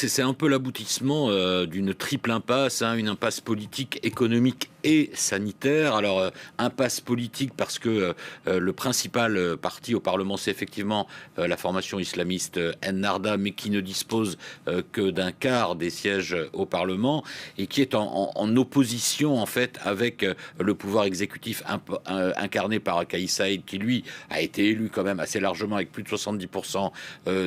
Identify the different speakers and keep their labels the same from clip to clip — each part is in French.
Speaker 1: c'est un peu l'aboutissement d'une triple impasse, hein, une impasse politique, économique et sanitaire. Alors, impasse politique parce que le principal parti au Parlement, c'est effectivement la formation islamiste Ennahda, mais qui ne dispose que d'un quart des sièges au Parlement et qui est en opposition en fait avec le pouvoir exécutif incarné par Kais Saied, qui lui a été élu quand même assez largement avec plus de 70%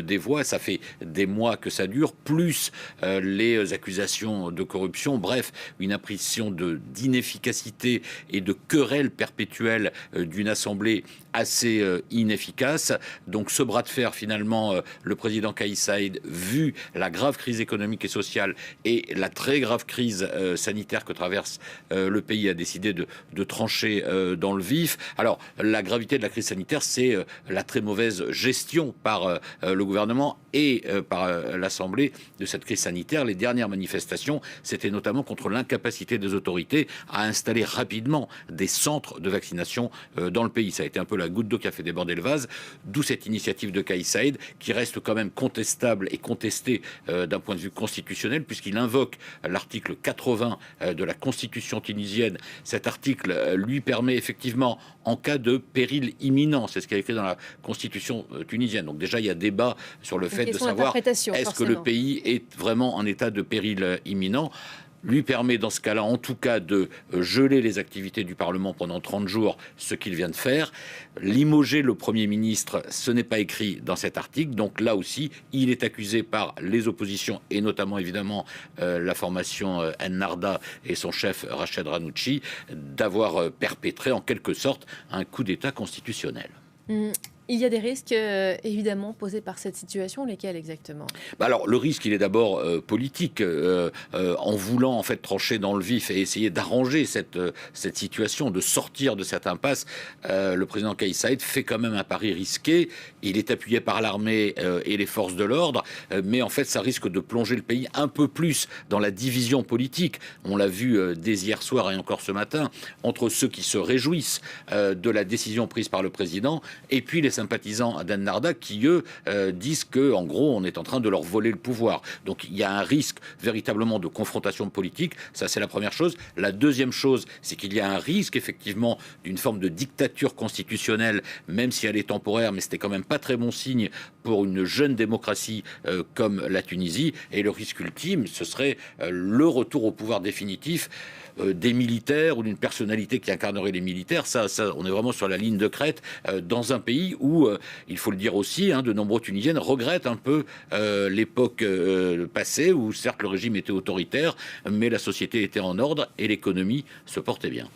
Speaker 1: des voix. Ça fait des mois que ça dure, plus les accusations de corruption. Bref, une impression d'inefficacité et de querelle perpétuelle d'une assemblée assez inefficace. Donc ce bras de fer, finalement, le président Kais Saied, vu la grave crise économique et sociale et la très grave crise sanitaire que traverse le pays, a décidé de trancher dans le vif. Alors, la gravité de la crise sanitaire, c'est la très mauvaise gestion par le gouvernement et par l'Assemblée de cette crise sanitaire. Les dernières manifestations, c'était notamment contre l'incapacité des autorités à installer rapidement des centres de vaccination dans le pays. Ça a été un peu la goutte d'eau qui a fait déborder le vase, d'où cette initiative de Kais Saied, qui reste quand même contestable et contestée d'un point de vue constitutionnel, puisqu'il invoque l'article 80 de la Constitution tunisienne. Cet article lui permet effectivement, en cas de péril imminent, c'est ce qui est écrit dans la Constitution tunisienne. Donc déjà, il y a débat sur le fait de savoir est-ce que le pays est vraiment en état de péril imminent. Lui permet dans ce cas-là, en tout cas, de geler les activités du Parlement pendant 30 jours, ce qu'il vient de faire. Limoger le Premier ministre, ce n'est pas écrit dans cet article. Donc là aussi, il est accusé par les oppositions, et notamment évidemment la formation Ennahda et son chef Rached Ghannouchi, d'avoir perpétré en quelque sorte un coup d'État constitutionnel.
Speaker 2: Il y a des risques, évidemment, posés par cette situation. Lesquels exactement?
Speaker 1: Alors, le risque, il est d'abord politique. En voulant, en fait, trancher dans le vif et essayer d'arranger cette situation, de sortir de cette impasse, le président Kais Saied fait quand même un pari risqué. Il est appuyé par l'armée et les forces de l'ordre, mais en fait, ça risque de plonger le pays un peu plus dans la division politique. On l'a vu dès hier soir et encore ce matin, entre ceux qui se réjouissent de la décision prise par le président et puis les sympathisants d'Ennahda qui, eux, disent que, en gros, on est en train de leur voler le pouvoir. Donc, il y a un risque véritablement de confrontation politique. Ça, c'est la première chose. La deuxième chose, c'est qu'il y a un risque, effectivement, d'une forme de dictature constitutionnelle, même si elle est temporaire, mais c'était quand même pas très bon signe pour une jeune démocratie comme la Tunisie. Et le risque ultime, ce serait le retour au pouvoir définitif des militaires ou d'une personnalité qui incarnerait les militaires. Ça, on est vraiment sur la ligne de crête dans un pays où, il faut le dire aussi, de nombreux Tunisiennes regrettent un peu l'époque passée où certes le régime était autoritaire, mais la société était en ordre et l'économie se portait bien.